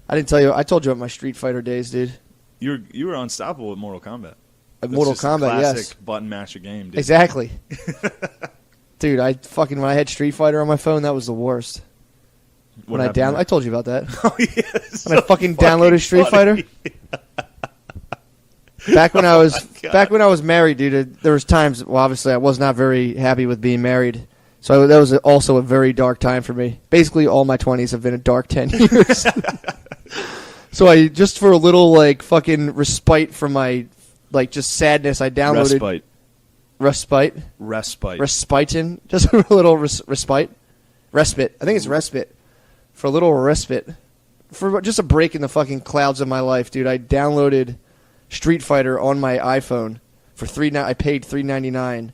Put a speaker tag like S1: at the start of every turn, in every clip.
S1: I didn't tell you. I told you about my Street Fighter days, dude.
S2: You were unstoppable with Mortal Kombat.
S1: Mortal Kombat,
S2: classic button masher game, dude.
S1: Exactly. Dude, when I had Street Fighter on my phone, that was the worst. I told you about that.
S2: Oh yeah.
S1: When I fucking downloaded Street Fighter. Back when I was married, dude, there was times. Well, obviously, I was not very happy with being married. So that was also a very dark time for me. Basically, all my 20s have been a dark 10 years. So I just for a little like fucking respite from my like just sadness, I downloaded respite. Just a little respite. I think it's respite. For a little respite, for just a break in the fucking clouds of my life, dude. I downloaded Street Fighter on my iPhone for I paid $3.99.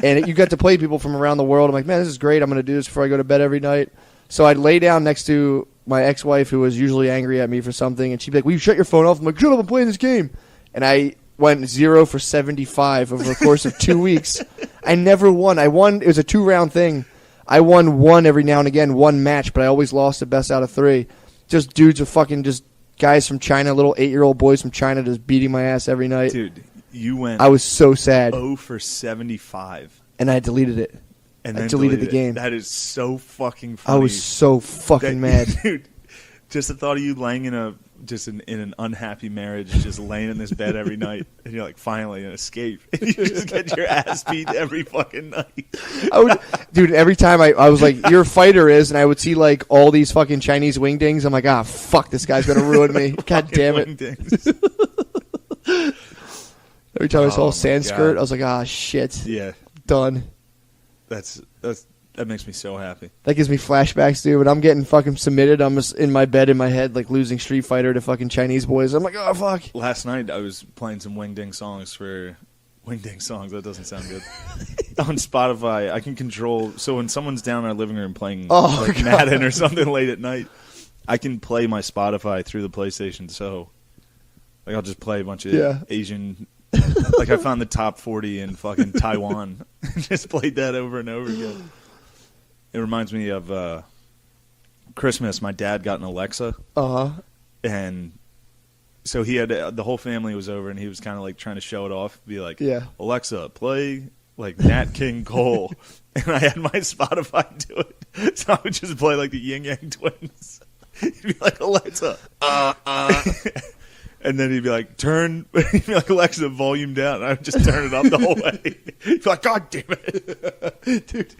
S1: And you got to play people from around the world. I'm like, man, this is great. I'm going to do this before I go to bed every night. So I'd lay down next to my ex-wife, who was usually angry at me for something, and she'd be like, will you shut your phone off? I'm like, shut up, I'm playing this game. And I went 0 for 75 over the course of 2 weeks. I never won. It was a 2-round thing. I won one every now and again, one match, but I always lost the best out of 3. Just dudes with fucking just guys from China, little 8-year-old boys from China just beating my ass every night.
S2: Dude, you went
S1: I was so sad.
S2: 0 for 75.
S1: And I deleted it.
S2: And then
S1: I deleted the game.
S2: That is so fucking funny.
S1: I was so fucking mad.
S2: Dude, just the thought of you laying in an unhappy marriage, just laying in this bed every night, and you're like, finally, an escape. And you just get your ass beat every fucking night.
S1: Dude, every time I was like, your fighter is, and I would see like all these fucking Chinese wingdings, I'm like, fuck, this guy's going to ruin me. God damn it. Every time I saw Sanskrit, I was like, shit.
S2: Yeah.
S1: Done.
S2: That makes me so happy.
S1: That gives me flashbacks, dude. When I'm getting fucking submitted, I'm just in my bed in my head, like losing Street Fighter to fucking Chinese boys. I'm like, oh, fuck.
S2: Last night, I was playing some Wingding songs. That doesn't sound good. On Spotify, I can control. So when someone's down in our living room playing Madden or something late at night, I can play my Spotify through the PlayStation. So like I'll just play a bunch of Asian. Like I found the top 40 in fucking Taiwan. Just played that over and over again. It reminds me of Christmas. My dad got an Alexa. And so he had the whole family was over, and he was kind of like trying to show it off. Be like, Alexa, play like Nat King Cole. And I had my Spotify do it. So I would just play like the Yin Yang Twins. He'd be like, Alexa, and then he'd be like, he'd be like, Alexa, volume down. And I would just turn it up the whole way. He'd be like, God damn it.
S1: Dude,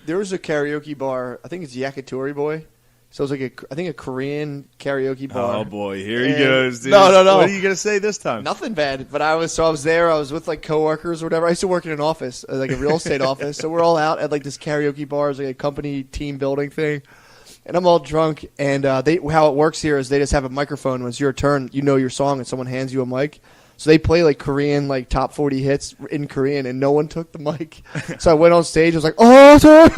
S1: there was a karaoke bar, I think it's Yakitori Boy. So it was like a Korean karaoke bar.
S2: Oh boy, here he goes, dude.
S1: No.
S2: What are you gonna say this time?
S1: Nothing bad. But I was there. I was with like coworkers or whatever. I used to work in an office, like a real estate office. So we're all out at like this karaoke bar, it's like a company team building thing. And I'm all drunk. And how it works here is they just have a microphone. When it's your turn, you know your song, and someone hands you a mic. So they play like Korean, like top 40 hits in Korean, and no one took the mic. So I went on stage. I was like, oh, sorry.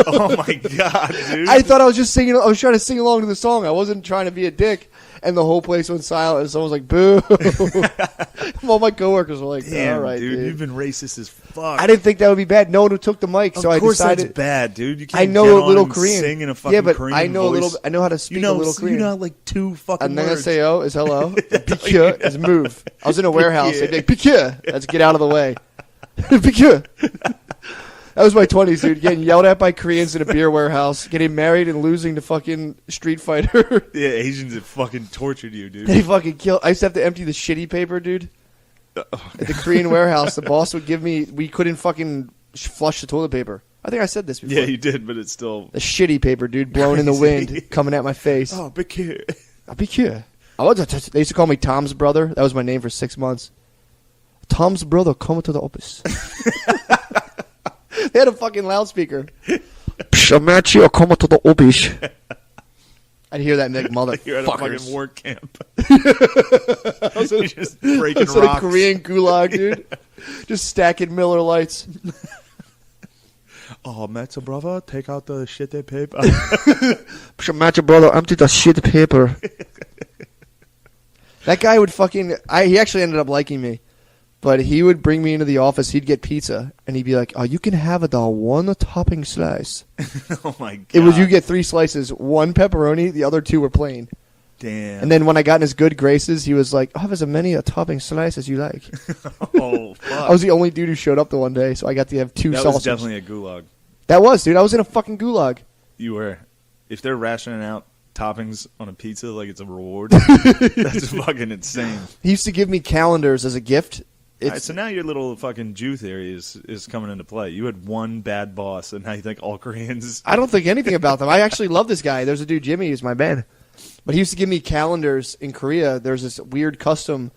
S2: Oh my God, dude.
S1: I thought I was just singing. I was trying to sing along to the song. I wasn't trying to be a dick. And the whole place went silent. And someone was like, boo. All my coworkers were like,
S2: damn,
S1: all right, dude.
S2: You've been racist as fuck.
S1: I didn't think that would be bad. No one who took the mic. So I decided.
S2: Of course that's bad, dude. You can't
S1: I know a little Korean.
S2: Sing in a fucking Korean
S1: I know
S2: voice.
S1: I know how to speak a little Korean.
S2: You know like 2 fucking words.
S1: Annyeonghaseyo is hello. Pikye is move. I was in a warehouse. They'd be like, Pikye. Let's get out of the way. Pikye. That was my 20s, dude. Getting yelled at by Koreans in a beer warehouse, getting married and losing to fucking Street Fighter.
S2: Yeah, Asians have fucking tortured you, dude.
S1: They fucking killed. I used to have to empty the shitty paper, dude. At the Korean warehouse, the boss would give me. We couldn't fucking flush the toilet paper. I think I said this before.
S2: Yeah, you did, but it's still
S1: the shitty paper, dude, blowing in the wind, coming at my face.
S2: Oh, Pikye.
S1: Pikye. They used to call me Tom's brother. That was my name for 6 months. Tom's brother, come to the office. They had a fucking loudspeaker. Shamachi, come to the office. I'd hear that and like, motherfuckers.
S2: You're at a fucking work camp. You're just breaking rocks.
S1: A Korean gulag, dude. Just stacking Miller Lights.
S2: Oh, Matzo brother, take out the shitty paper.
S1: Matzo brother, empty the shit paper. That guy would fucking. He actually ended up liking me. But he would bring me into the office. He'd get pizza, and he'd be like, "Oh, you can have the one topping slice."
S2: Oh my god!
S1: It was you get 3 slices, 1 pepperoni, the other 2 were plain.
S2: Damn.
S1: And then when I got in his good graces, he was like, "Oh, have as many a topping slice as you like."
S2: Oh fuck!
S1: I was the only dude who showed up the one day, so I got to have 2
S2: that
S1: sausages.
S2: That was definitely a gulag.
S1: That was, dude. I was in a fucking gulag.
S2: You were. If they're rationing out toppings on a pizza like it's a reward, that's fucking insane.
S1: He used to give me calendars as a gift.
S2: All right, so now your little fucking Jew theory is coming into play. You had one bad boss, and now you think all Koreans...
S1: I don't think anything about them. I actually love this guy. There's a dude, Jimmy, who's my man. But he used to give me calendars in Korea. There's this weird custom.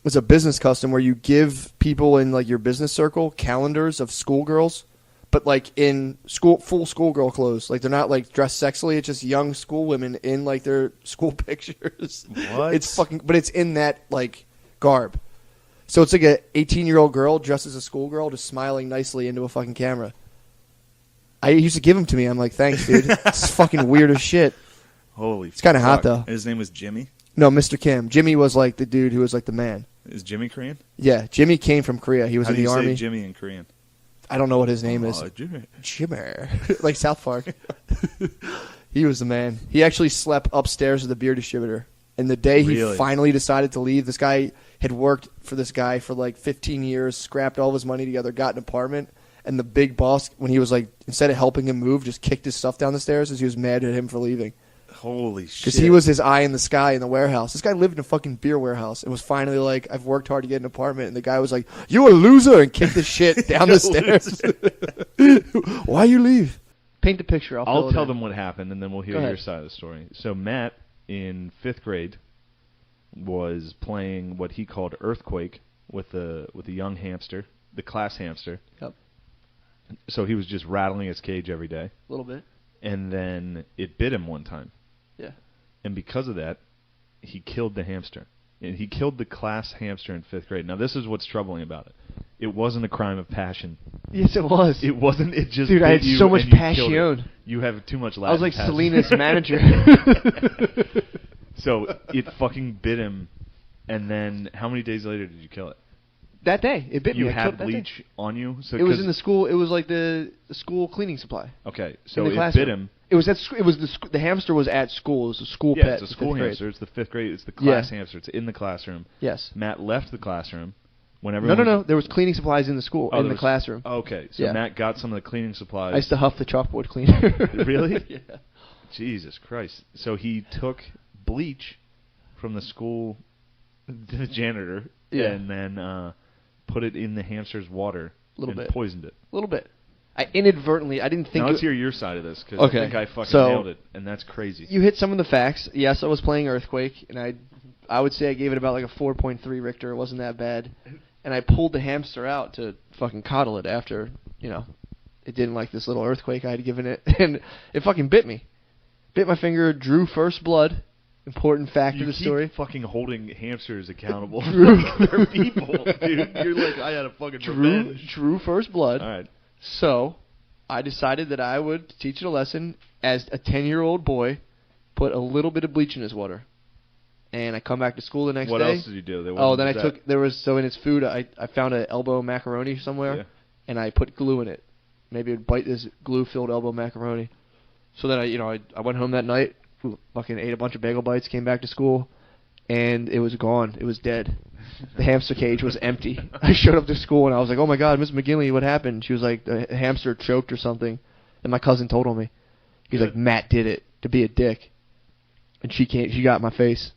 S1: It's a business custom where you give people in like your business circle calendars of schoolgirls, but like in full schoolgirl clothes. Like they're not like dressed sexily. It's just young school women in like their school pictures.
S2: What?
S1: But it's in that like garb. So it's like a 18-year-old girl dressed as a schoolgirl just smiling nicely into a fucking camera. I used to give them to me. I'm like, thanks, dude. It's fucking weird as shit.
S2: Holy
S1: It's kind of hot, though.
S2: And his name was Jimmy?
S1: No, Mr. Kim. Jimmy was like the dude who was like the man.
S2: Is Jimmy Korean?
S1: Yeah, Jimmy came from Korea. He was in the army.
S2: How do you say Jimmy in Korean?
S1: I don't know what his name is.
S2: Jimmy.
S1: Jimmy. Like South Park. He was the man. He actually slept upstairs with the beer distributor. And the day he finally decided to leave, this guy had worked for this guy for like 15 years, scrapped all of his money together, got an apartment, and the big boss, when he was like, instead of helping him move, just kicked his stuff down the stairs as he was mad at him for leaving.
S2: Holy shit.
S1: Because he was his eye in the sky in the warehouse. This guy lived in a fucking beer warehouse and was finally like, I've worked hard to get an apartment. And the guy was like, you a loser, and kicked the shit down the stairs. Why you leave? Paint the picture.
S3: I'll tell them what happened, and then we'll hear your side of the story. So Matt, in 5th grade, was playing what he called Earthquake with a young hamster, the class hamster.
S1: Yep.
S3: So he was just rattling his cage every day.
S1: A little bit.
S3: And then it bit him one time.
S1: Yeah.
S3: And because of that, he killed the hamster. And he killed the class hamster in 5th grade. Now, this is what's troubling about it. It wasn't a crime of passion.
S1: Yes, it was.
S3: It wasn't. It just
S1: Dude, I had so much passion.
S3: You have too much Latin.
S1: I was like
S3: passion.
S1: Selena's manager.
S3: So it fucking bit him, and then how many days later did you kill it?
S1: That day, it bit me.
S3: You had bleach on you? So
S1: it was in the school. It was like the school cleaning supply.
S3: Okay, so it bit him.
S1: It was at. It was the hamster was at school. It was a school pet.
S3: Yeah, it's a school hamster. It's the 5th grade. It's the class hamster. It's in the classroom.
S1: Yes.
S3: Matt left the classroom.
S1: No. There was cleaning supplies in the school, in the classroom.
S3: Okay, so Matt got some of the cleaning supplies.
S1: I used to huff the chalkboard cleaner.
S3: Really?
S1: Yeah.
S3: Jesus Christ. So he took bleach from the school, the janitor, and then put it in the hamster's water and poisoned it.
S1: A little bit. I inadvertently, I didn't think...
S3: Now let's hear your side of this, because I think I fucking nailed it, and that's crazy.
S1: You hit some of the facts. Yes, I was playing Earthquake, and I would say I gave it about like a 4.3 Richter. It wasn't that bad. And I pulled the hamster out to fucking coddle it after, it didn't like this little earthquake I had given it. And it fucking bit me. Bit my finger, drew first blood. Important fact of the story.
S3: You keep fucking holding hamsters accountable. They're people, dude. You're like, I had a fucking revenge.
S1: Drew first blood.
S3: All right.
S1: So, I decided that I would teach it a lesson as a 10-year-old boy, put a little bit of bleach in his water. And I come back to school the next day.
S3: What else did you do?
S1: Then I took, in its food, I found an elbow macaroni somewhere, and I put glue in it. Maybe it would bite this glue-filled elbow macaroni. So then I went home that night, fucking ate a bunch of bagel bites, came back to school, and it was gone. It was dead. The hamster cage was empty. I showed up to school, and I was like, oh my God, Miss McGinley, what happened? She was like, the hamster choked or something. And my cousin told on me. He's like, Matt did it to be a dick. And she got in my face.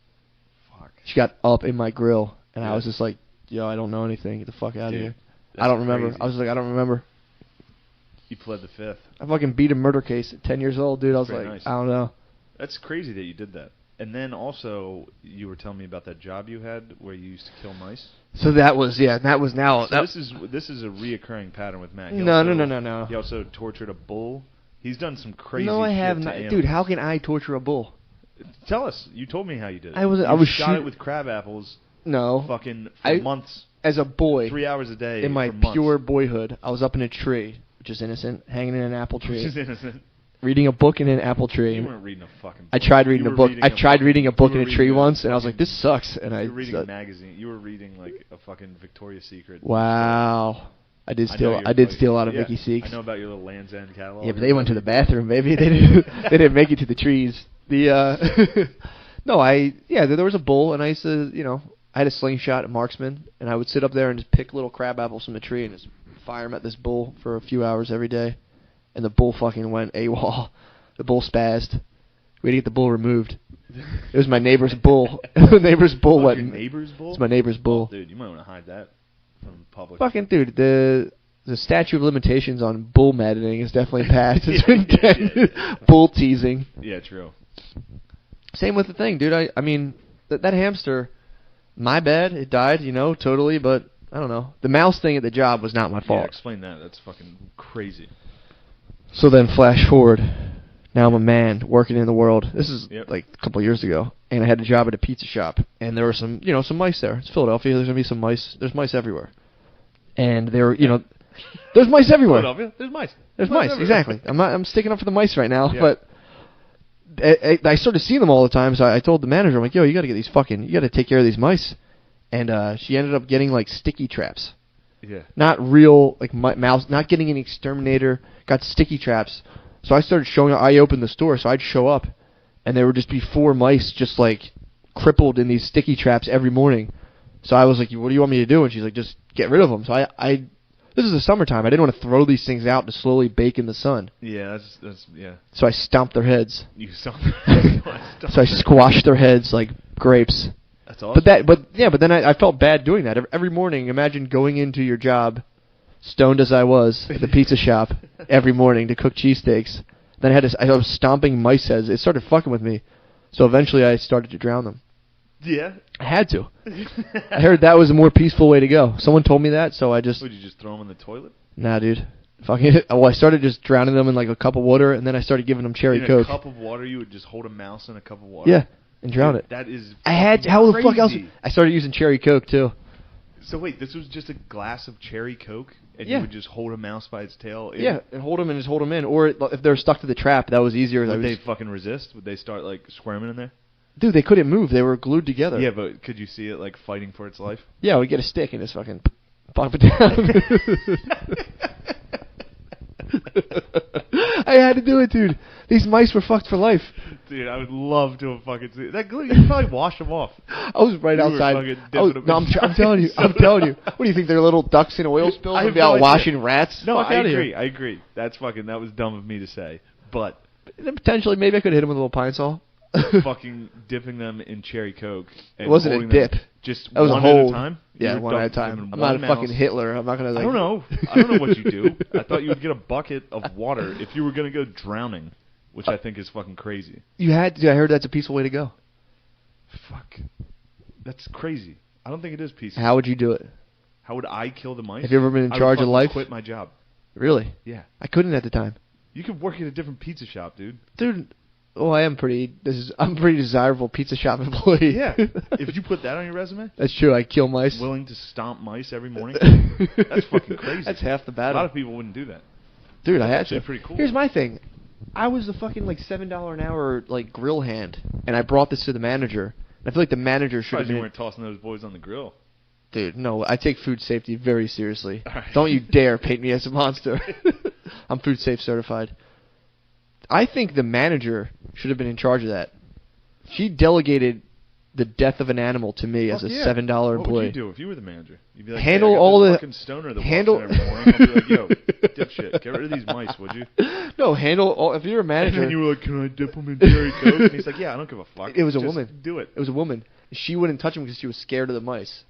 S1: She got up in my grill, and I was just like, yo, I don't know anything. Get the fuck out of here. I don't remember.
S3: Crazy.
S1: I was like, I don't remember.
S3: You pled the 5th.
S1: I fucking beat a murder case at 10 years old, dude. I was like, nice. I don't know.
S3: That's crazy that you did that. And then also, you were telling me about that job you had where you used to kill mice.
S1: So that was now.
S3: So this is a reoccurring pattern with Matt.
S1: No.
S3: He also tortured a bull. He's done some crazy.
S1: No, I have
S3: shit
S1: not,
S3: to
S1: dude. How can I torture a bull?
S3: Tell us. You told me how you did it.
S1: I was
S3: shot it with crab apples.
S1: No.
S3: Fucking for months.
S1: As a boy.
S3: 3 hours a day.
S1: In my pure boyhood, I was up in a tree, which is innocent, hanging in an apple tree.
S3: Which is innocent.
S1: reading a book in an apple tree.
S3: You weren't reading a fucking book.
S1: I tried reading a book. I tried reading a book in a tree once, and I was like, this sucks. And
S3: you were reading a magazine. You were reading like a fucking Victoria's Secret.
S1: Wow. I did steal a lot of Vicky Seeks.
S2: I know about your little Land's End catalog.
S1: Yeah, but they went to the bathroom, baby. They didn't make it to the trees. There was a bull, and I used to, I had a slingshot at marksman, and I would sit up there and just pick little crab apples from the tree and just fire them at this bull for a few hours every day. And the bull fucking went AWOL. The bull spazzed. We had to get the bull removed. It was my neighbor's bull. The neighbor's bull went.
S2: Your neighbor's bull?
S1: It's my neighbor's bull.
S2: Oh, dude, you might want to hide that from the public.
S1: Fucking dude, the statute of limitations on bull maddening is definitely passed. It's been bull teasing.
S2: Yeah, true.
S1: Same with the thing, dude. I mean, that hamster, my bad. It died, totally. But I don't know. The mouse thing at the job was not my fault.
S2: Yeah, explain that. That's fucking crazy.
S1: So then, flash forward. Now I'm a man working in the world. This is like a couple of years ago, and I had a job at a pizza shop, and there were some mice there. It's Philadelphia. There's gonna be some mice. There's mice everywhere, and there were, there's mice everywhere.
S2: Philadelphia. There's mice.
S1: There's mice. Exactly. I'm sticking up for the mice right now, but I started seeing them all the time. So I told the manager, I'm like, yo, you got to take care of these mice, and she ended up getting like sticky traps.
S2: Yeah.
S1: Not real mouse. Not getting an exterminator. Got sticky traps. So I started showing up. I opened the store, so I'd show up, and there would just be 4 mice just, crippled in these sticky traps every morning. So I was like, what do you want me to do? And she's like, just get rid of them. So this is the summertime. I didn't want to throw these things out to slowly bake in the sun.
S2: Yeah, that's.
S1: So I stomped their heads.
S2: You stomped their heads?
S1: So I squashed their heads like grapes.
S2: That's awesome.
S1: But then I felt bad doing that. Every morning, imagine going into your job, stoned as I was, at the pizza shop every morning to cook cheesesteaks. Then I was stomping mice heads. It started fucking with me. So eventually I started to drown them.
S2: Yeah?
S1: I had to. I heard that was a more peaceful way to go. Someone told me that, so I just...
S2: Would you just throw them in the toilet?
S1: Nah, dude. I started just drowning them in a cup of water, and then I started giving them cherry Coke.
S2: In a cup of water, you would just hold a mouse in a cup of water?
S1: Yeah, and drown it.
S2: That is
S1: how the fuck else... I started using cherry Coke, too.
S2: So wait, this was just a glass of cherry Coke, and you would just hold a mouse by its tail?
S1: And hold them and just hold them in. Or if they're stuck to the trap, that was easier.
S2: Would they fucking resist? Would they start squirming in there?
S1: Dude, they couldn't move. They were glued together.
S2: Yeah, but could you see it fighting for its life?
S1: Yeah, we get a stick and just fucking pop it down. I had to do it, dude. These mice were fucked for life.
S2: Dude, I would love to have fucking seen that. You could probably wash them off.
S1: I was right outside. I'm telling you. I'm telling you. What do you think? They're little ducks in oil spills and be out washing rats?
S2: No, I agree. That was dumb of me to say. But
S1: potentially, maybe I could hit them with a little pine saw.
S2: Fucking dipping them in cherry Coke. And
S1: it wasn't a dip.
S2: Just
S1: that was
S2: one
S1: a hold.
S2: At a time?
S1: Yeah, one at a time. I'm not a fucking Hitler. I'm not going to
S2: I don't know. I don't know what you do. I thought you would get a bucket of water if you were going to go drowning, which I think is fucking crazy.
S1: You had to. I heard that's a peaceful way to go.
S2: Fuck. That's crazy. I don't think it is peaceful.
S1: How would you do it?
S2: How would I kill the mice?
S1: Have you ever been in charge of life?
S2: I would quit my job.
S1: Really?
S2: Yeah.
S1: I couldn't at the time.
S2: You could work at a different pizza shop, dude.
S1: Dude... Oh, I'm a pretty desirable pizza shop employee.
S2: Yeah. If you put that on your resume?
S1: That's true. I kill mice.
S2: Willing to stomp mice every morning? That's fucking crazy.
S1: That's half the battle.
S2: A lot of people wouldn't do that.
S1: Dude, I had to.
S2: Pretty cool.
S1: Here's my thing. I was the fucking $7 an hour grill hand, and I brought this to the manager. And I feel like the manager should have been...
S2: You weren't tossing those boys on the grill.
S1: Dude, no. I take food safety very seriously.
S2: Right.
S1: Don't you dare paint me as a monster. I'm food safe certified. I think the manager should have been in charge of that. She delegated the death of an animal to me as a $7 employee.
S2: What would you do if you were the manager? You'd be like,
S1: handle all the
S2: fucking stoner that walks in every morning. I'd be like, yo, dipshit, get rid of these mice, would you?
S1: No, handle all. If you're a manager,
S2: and then you were like, can I dip them in cherry Coke? And he's like, yeah, I don't give a fuck.
S1: It was a woman.
S2: Do it.
S1: It was a woman. She wouldn't touch him because she was scared of the mice.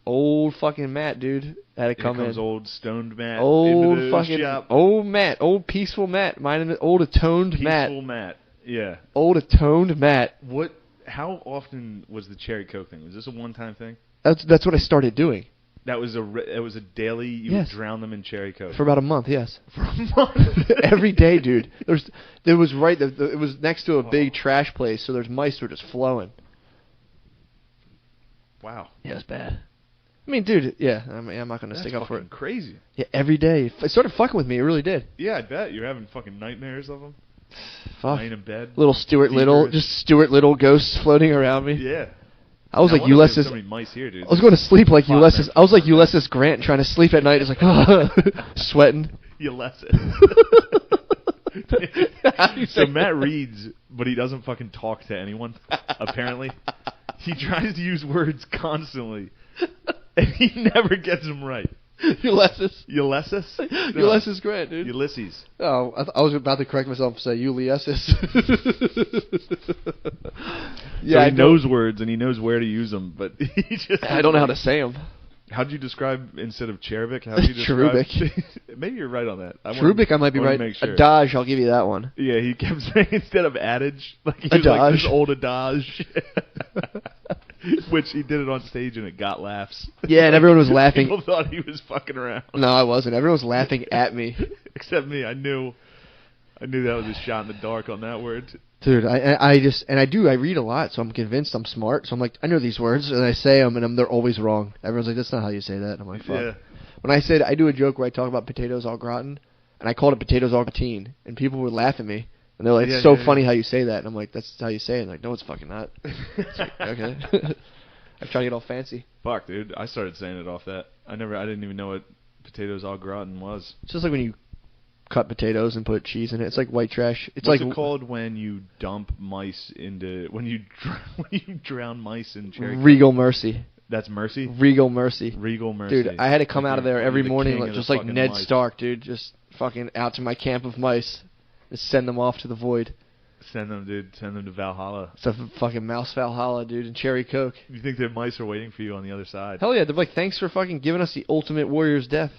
S1: Old fucking Matt, dude, had to come in.
S2: Old stoned Matt.
S1: Old fucking shop. Old Matt. Old peaceful Matt. Old atoned Matt.
S2: Peaceful Matt. Yeah.
S1: Old atoned Matt.
S2: What? How often was the cherry Coke thing? Was this a one-time thing?
S1: That's what I started doing.
S2: It was a daily. You would drown them in cherry Coke
S1: for about a month. Yes.
S2: For a month.
S1: Every day, dude. It was next to a big trash place, so there's mice were just flowing.
S2: Wow.
S1: Yeah, it's bad. I mean, dude, yeah, I'm not going to stick up for it.
S3: Crazy.
S1: Yeah, every day. It started fucking with me. It really did.
S3: Yeah, I bet. You're having fucking nightmares of them.
S1: Fuck.
S3: Lying in bed.
S1: Little Stuart Little, just Stuart Little ghosts floating around me.
S3: Yeah.
S1: I was like Ulysses.
S3: So many mice here, dude.
S1: I was going to sleep like Ulysses. I was like Ulysses Grant trying to sleep at night. It's like, sweating.
S3: Ulysses. So Matt reads, but he doesn't fucking talk to anyone, apparently. He tries to use words constantly, and he never gets them right.
S1: Ulysses.
S3: Ulysses? No.
S1: Ulysses Grant, dude.
S3: Ulysses.
S1: Oh, I was about to correct myself and say Ulysses.
S3: Yeah, so he knows words, and he knows where to use them, but he just...
S1: I don't know how to say them.
S3: How'd you describe, instead of cherubic, how'd you describe...
S1: Cherubic.
S3: Maybe you're right on that.
S1: Cherubic, I might be right. Sure. Adage, I'll give you that one.
S3: Yeah, he kept saying instead of adage, like he
S1: was
S3: like this old adage. Which he did it on stage and it got laughs.
S1: Yeah, and everyone was laughing.
S3: People thought he was fucking around.
S1: No, I wasn't. Everyone was laughing at me.
S3: Except me. I knew that was a shot in the dark on that word.
S1: Dude, I read a lot, so I'm convinced I'm smart. So I'm like, I know these words, and I say them, and they're always wrong. Everyone's like, that's not how you say that. And I'm like, fuck. Yeah. When I said, I do a joke where I talk about potatoes au gratin, and I called it potatoes au gratin, and people would laugh at me. And they're like, it's so funny how you say that. And I'm like, that's how you say it. And like, no, it's fucking not. It's like, okay. I'm trying to get all fancy.
S3: Fuck, dude. I started saying it off that. I didn't even know what potatoes au gratin was.
S1: It's just like when you cut potatoes and put cheese in it. It's like white trash.
S3: What's it called when you dump mice into... When you drown mice in cherry
S1: Regal Mercy.
S3: That's Mercy?
S1: Regal Mercy.
S3: Regal Mercy.
S1: Dude, I had to come out of there every morning just like Ned Stark, dude. Just fucking out to my camp of mice. Just send them off to the void.
S3: Send them, dude. Send them to Valhalla.
S1: It's a fucking mouse Valhalla, dude, and cherry coke.
S3: You think the mice are waiting for you on the other side?
S1: Hell yeah. They're like, thanks for fucking giving us the ultimate warrior's death.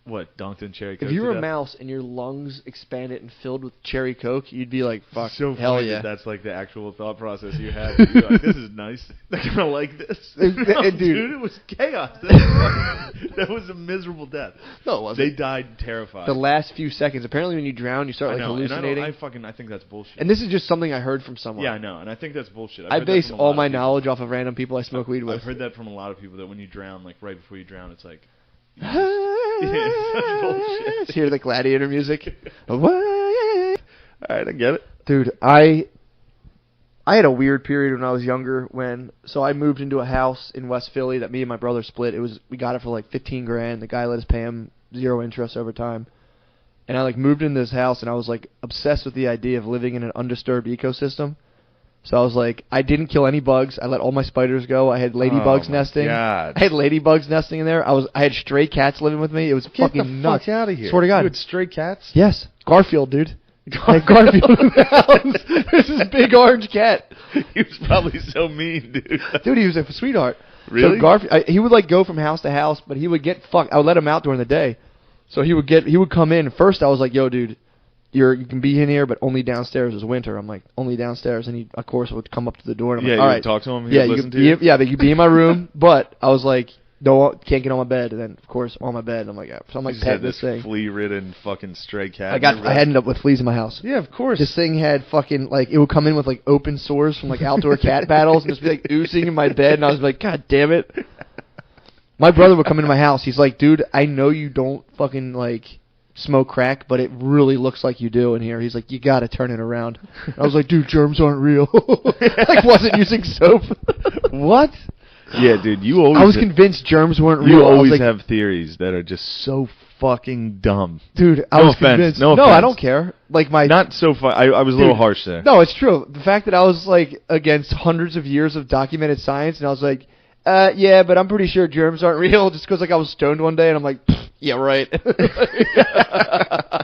S3: What, dunked in cherry coke?
S1: If you were a mouse and your lungs expanded and filled with cherry coke, you'd be like, fuck,
S3: so
S1: hell yeah.
S3: That's like the actual thought process you had. You'd be like, this is nice. They're going to like this. No, dude, it was chaos. That was a miserable death.
S1: No, it wasn't.
S3: They died terrified.
S1: The last few seconds. Apparently when you drown, you start like hallucinating.
S3: I think that's bullshit.
S1: And this is just something I heard from someone.
S3: Yeah, I know. And I think that's bullshit.
S1: I base all my knowledge off of random people I smoke weed with.
S3: I've heard that from a lot of people, that when you drown, like right before you drown, it's like...
S1: Let's hear the gladiator music.
S3: Alright, I get it.
S1: Dude, I had a weird period when I was younger so I moved into a house in West Philly that me and my brother split. We got it for like $15,000. The guy let us pay him 0 interest over time. And I like moved into this house and I was like obsessed with the idea of living in an undisturbed ecosystem. So I was like, I didn't kill any bugs. I let all my spiders go. I had ladybugs nesting.
S3: God.
S1: I had ladybugs nesting in there. I had stray cats living with me. It was fucking nuts.
S3: Get the fuck out of here.
S1: Swear to God.
S3: You had stray cats?
S1: Yes. Garfield, dude. I had Garfield in the house. This is big orange cat.
S3: He was probably so mean, dude.
S1: Dude, he was a sweetheart.
S3: Really?
S1: So Garfield, he would like go from house to house, but he would get fucked. I would let him out during the day. So he would come in. First I was like, yo, dude. You can be in here, but only downstairs is winter. I'm like, only downstairs, and he, of course, would come up to the door. And I'm like, all right,
S3: talk to him.
S1: Yeah, you can be in my room, but I was like, no, can't get on my bed. And then, of course, on my bed, I'm like, yeah. So I'm like, pet this thing.
S3: Flea-ridden fucking stray cat.
S1: I ended up with fleas in my house.
S3: Yeah, of course.
S1: This thing had fucking it would come in with like open sores from like outdoor cat battles, and just be like oozing in my bed, and I was like, God damn it. My brother would come into my house. He's like, dude, I know you don't fucking like smoke crack, but it really looks like you do in here. He's like, you gotta turn it around. I was like, dude, germs aren't real. Like, wasn't using soap.
S3: What? Yeah, dude,
S1: I was convinced germs weren't real.
S3: You always have theories that are just so fucking dumb.
S1: Dude, I was convinced. No, I don't care. Like
S3: not so far. I was a little harsh there.
S1: No, it's true. The fact that I was like against hundreds of years of documented science, and I was like, yeah, but I'm pretty sure germs aren't real, just because like I was stoned one day, and I'm like, yeah, right.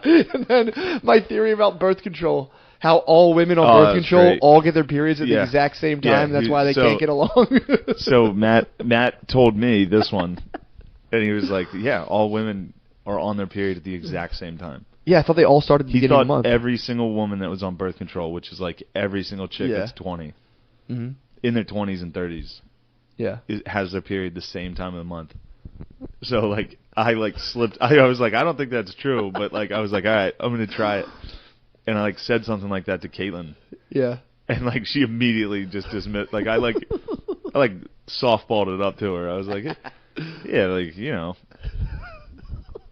S1: And then my theory about birth control, how all women on birth control all get their periods at the exact same time. That's why they can't get along.
S3: So Matt told me this one, and he was like, yeah, all women are on their period at the exact same time.
S1: Yeah, I thought they all started at the beginning of the month.
S3: He thought every single woman that was on birth control, which is like every single chick that's 20, in their 20s and 30s, has their period the same time of the month. So like I like slipped. I was like, I don't think that's true, but like I was like, all right, I'm gonna try it, and I like said something like that to Caitlin.
S1: Yeah.
S3: And like she immediately just dismissed. Like I softballed it up to her. I was like, Yeah, like, you know,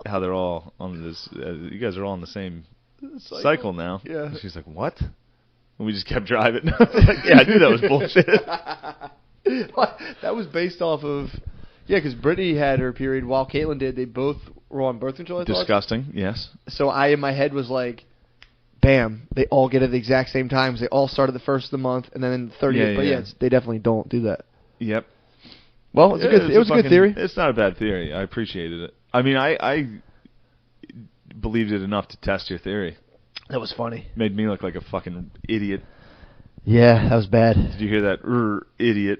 S3: how they're all on this, you guys are all on the same cycle now.
S4: Yeah.
S3: And she's like, what? And we just kept driving. Like, yeah, I knew that was bullshit.
S4: That was based off of, yeah, because Brittany had her period while Caitlin did. They both were on birth control, I thought.
S3: Disgusting, yes.
S4: So I, in my head, was like, bam, they all get it at the exact same time. 'Cause they all start at the first of the month and then in the 30th.
S3: Yeah,
S4: but
S3: yeah.
S4: they definitely don't do that.
S3: Yep.
S4: Well, it was a good theory.
S3: It's not a bad theory. I appreciated it. I mean, I believed it enough to test your theory.
S4: That was funny.
S3: Made me look like a fucking idiot.
S4: Yeah, that was bad.
S3: Did you hear that? Idiot.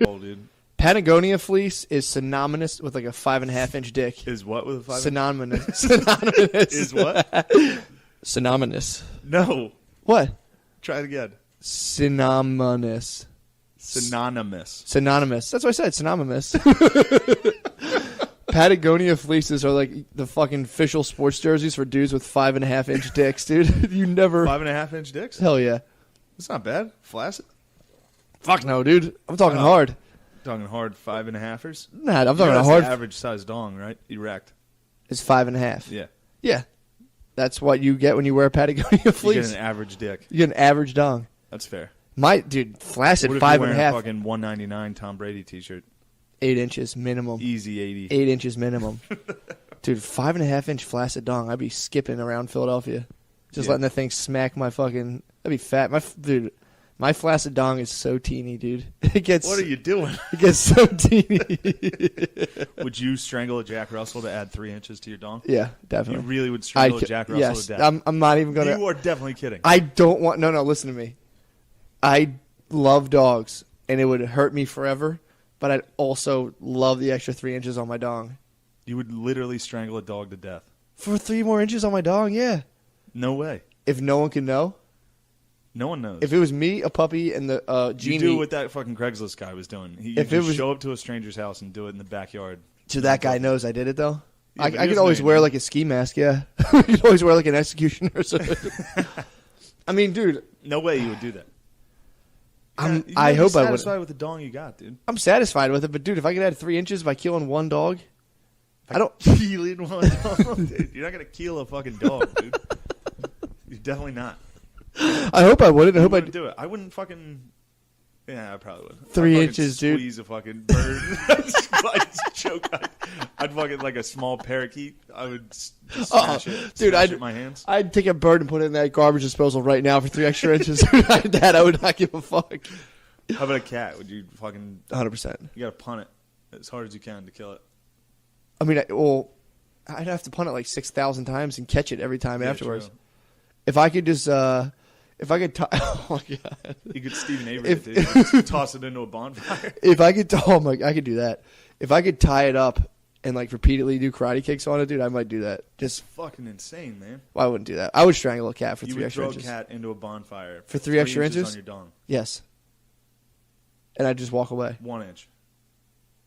S2: Oh, dude.
S1: Patagonia fleece is synonymous with like a 5.5-inch dick.
S2: Is what with a 5?
S1: Synonymous. Synonymous.
S2: Is what?
S1: Synonymous.
S2: No.
S1: What?
S2: Try it again.
S1: Synonymous.
S2: Synonymous.
S1: Synonymous. That's what I said. Synonymous. Patagonia fleeces are like the fucking official sports jerseys for dudes with 5.5-inch dicks, dude. You never.
S2: 5.5-inch dicks?
S1: Hell yeah.
S2: That's not bad. Flaccid.
S1: Fuck no, dude. I'm talking hard.
S2: Talking hard 5.5ers?
S1: Nah, I'm talking
S2: That's
S1: hard.
S2: the average size dong, right? Erect.
S1: It's 5.5.
S2: Yeah.
S1: Yeah. That's what you get when you wear a Patagonia
S2: You
S1: fleece.
S2: get an average dick.
S1: You get an average dong.
S2: That's fair.
S1: My dude, flaccid
S2: What if you're wearing
S1: 5.5.
S2: a fucking 199 Tom Brady t-shirt?
S1: 8 inches minimum.
S2: Easy 80.
S1: 8 inches minimum. Dude, 5.5-inch flaccid dong. I'd be skipping around Philadelphia. Just letting the thing smack my fucking. I'd be fat. Dude, my flaccid dong is so teeny, dude. It gets.
S2: What are you doing?
S1: It gets so teeny.
S2: Would you strangle a Jack Russell to add 3 inches to your dong?
S1: Yeah, definitely.
S2: You really would strangle a Jack Russell
S1: yes,
S2: to death?
S1: I'm not even gonna.
S2: You are definitely kidding.
S1: I don't want. No, listen to me. I love dogs, and it would hurt me forever. But I'd also love the extra 3 inches on my dong.
S2: You would literally strangle a dog to death.
S1: For 3 more inches on my dong, yeah.
S2: No way.
S1: If no one can know.
S2: No one knows.
S1: If it was me, a puppy, and the genie.
S2: You do what that fucking Craigslist guy was doing. He
S1: If it
S2: just
S1: was-
S2: show up to a stranger's house and do it in the backyard.
S1: So that guy knows I did it, though?
S2: Yeah,
S1: I
S2: but he
S1: could
S2: doesn't
S1: always
S2: know
S1: wear
S2: you.
S1: like a ski mask, yeah. You could always wear like an executioner or something. I mean, dude,
S2: No way you would do that.
S1: I hope I would.
S2: Satisfied with the dong you got, dude.
S1: I'm satisfied with it, but dude, if I could add 3 inches by killing one dog, I don't.
S2: Keeling one dog, dude. You're not gonna keel a fucking dog, dude. You're definitely not.
S1: I hope I wouldn't. I
S2: I
S1: hope I.
S2: wouldn't do it. I wouldn't fucking. Yeah, I probably would.
S1: 3
S2: I'd fucking
S1: inches, dude.
S2: Squeeze a fucking bird. I'd choke. I'd fucking like a small parakeet. I would smash it.
S1: Dude,
S2: smash it in my hands.
S1: I'd take a bird and put it in that garbage disposal right now for 3 extra inches. That I would not give a fuck.
S2: How about a cat? Would you fucking?
S1: 100%.
S2: You gotta punt it as hard as you can to kill it.
S1: I mean, I'd have to punt it like 6,000 times and catch it every time afterwards.
S2: True.
S1: If I could just, if I could, oh my god,
S2: You could Stephen Avery it, dude. Just toss it into a bonfire.
S1: if I could, I could do that. If I could tie it up and like repeatedly do karate kicks on it, dude, I might do that. Just,
S2: Fucking insane, man.
S1: well, I wouldn't do that. I would strangle a cat for
S2: You
S1: 3
S2: would
S1: extra
S2: throw
S1: inches.
S2: a cat into a bonfire
S1: For 3 extra inches?
S2: on your dong.
S1: Yes. And I'd just walk away.
S2: 1 inch.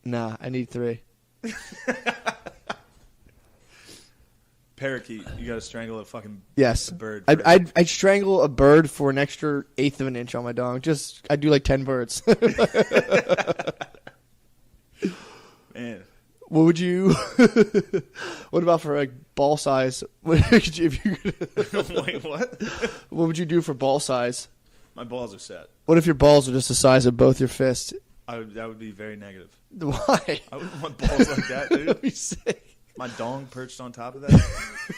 S1: Nah, I need 3.
S2: Parakeet. You gotta strangle a fucking
S1: Yes.
S2: bird.
S1: I'd strangle a bird for an extra 1/8 of an inch on my dong. Just I'd do like 10 birds.
S2: Man.
S1: What would you? What about for like ball size? If you could,
S2: Wait, what?
S1: what would you do for ball size?
S2: My balls are set.
S1: What if your balls are just the size of both your fists?
S2: That would be very negative.
S1: Why?
S2: I wouldn't want balls like that, dude.
S1: That'd be sick.
S2: My dong perched on top of that.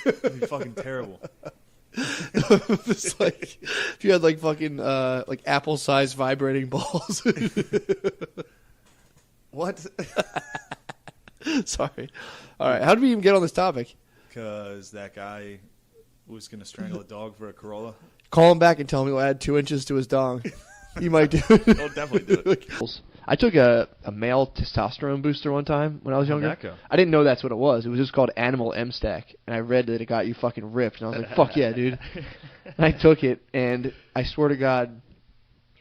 S2: That'd be fucking terrible.
S1: It's like if you had like fucking like apple sized vibrating balls.
S2: What?
S1: Sorry. All right. How did we even get on this topic?
S2: Because that guy was going to strangle a dog for a Corolla.
S1: Call him back and tell him he'll add 2 inches to his dong. He might do it.
S2: I'll definitely do it.
S4: I took a male testosterone booster one time when I was younger.
S3: How'd that go?
S4: I didn't know that's what it was. It was just called Animal Mssp, and I read that it got you fucking ripped, and I was like, fuck yeah, dude. And I took it, and I swear to God,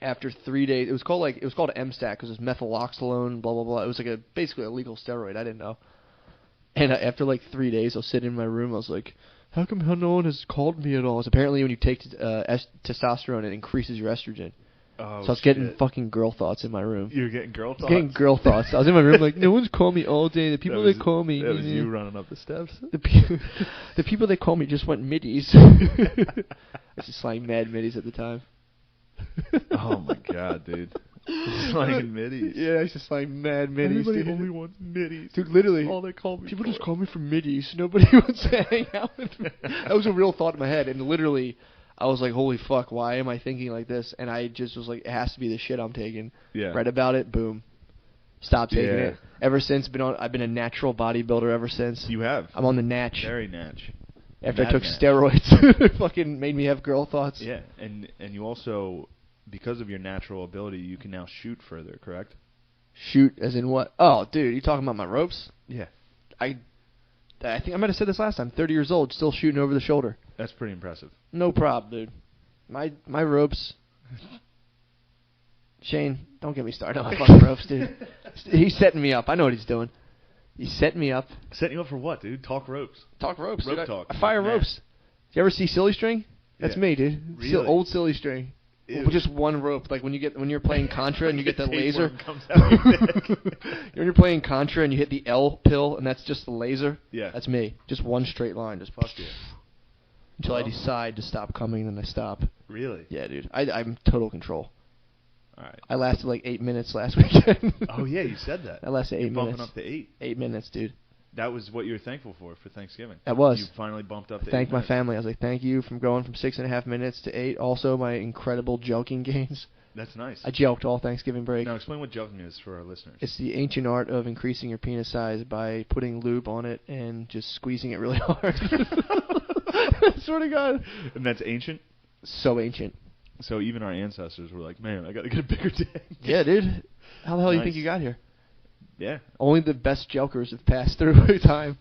S4: after 3 days, it was called Mssp because it was methyloxolone, blah blah blah. It was like basically a legal steroid. I didn't know. And after like 3 days, I was sitting in my room. I was like, how come no one has called me at all? It's apparently when you take testosterone, it increases your estrogen.
S3: Oh,
S4: So I was getting fucking girl thoughts in my room.
S3: You were getting girl thoughts?
S4: Getting girl thoughts. I was in my room like, no one's called me all day. The people that call me.
S3: That was you running up the steps?
S4: The people that call me just want middies. I was just slang mad middies at the time.
S3: Oh my god, dude. Slanging middies.
S4: Yeah, I used to slang mad middies.
S3: Everybody
S4: dude.
S3: only wants middies.
S4: Dude, literally.
S3: All they call me
S4: People
S3: for.
S4: just call me for middies. Nobody wants to hang out with me. That was a real thought in my head, and literally, I was like, holy fuck, why am I thinking like this? And I just was like, it has to be the shit I'm taking.
S3: Yeah.
S4: Read about it, boom. Stopped taking
S3: Yeah.
S4: it. Ever since, I've been a natural bodybuilder ever since.
S3: You have.
S4: I'm on the natch.
S3: Very natch.
S4: After
S3: Mad
S4: I took
S3: natch.
S4: steroids, it fucking made me have girl thoughts.
S3: Yeah, and you also, because of your natural ability, you can now shoot further, correct?
S4: Shoot, as in what? Oh, dude, you talking about my ropes?
S3: Yeah.
S4: I think I might have said this last time. 30 years old, still shooting over the shoulder.
S3: That's pretty impressive.
S4: No problem, dude. My ropes. Shane, don't get me started on my fucking ropes, dude. He's setting me up. I know what he's doing. He's setting me up.
S3: Setting you up for what, dude? Talk ropes.
S4: Talk ropes.
S3: Rope
S4: dude.
S3: talk.
S4: I fire
S3: Yeah.
S4: ropes. You ever see Silly String? That's
S3: Yeah.
S4: me, dude.
S3: Really?
S4: Old Silly String.
S3: Ew.
S4: With just one rope. Like when you're playing Contra and you get the laser.
S3: Tapeworm comes out your neck.
S4: When you're playing Contra and you hit the L pill and that's just the laser.
S3: Yeah.
S4: That's me. Just one straight line. Just
S3: Fuck yeah.
S4: until I decide to stop coming, then I stop.
S3: Really?
S4: Yeah, dude. I'm total control.
S3: All right.
S4: I lasted like 8 minutes last weekend.
S3: Oh yeah, you said that.
S4: I lasted 8
S3: You're
S4: minutes.
S3: bumping up to 8.
S4: 8 minutes, dude.
S3: That was what you were thankful for Thanksgiving.
S4: That was.
S3: You finally bumped up to 8
S4: Thank my
S3: minutes.
S4: family. I was like, thank you from going from 6.5 minutes to 8. Also, my incredible joking gains.
S3: That's nice.
S4: I joked all Thanksgiving break.
S3: Now explain what joking is for our listeners.
S4: It's the ancient art of increasing your penis size by putting lube on it and just squeezing it really hard. I swear to God.
S3: And that's ancient?
S4: So ancient.
S3: So even our ancestors were like, man, I got to get a bigger dick.
S4: Yeah, dude. How the hell do you think
S3: Nice.
S4: you got here?
S3: Yeah.
S4: Only the best jokers have passed through time.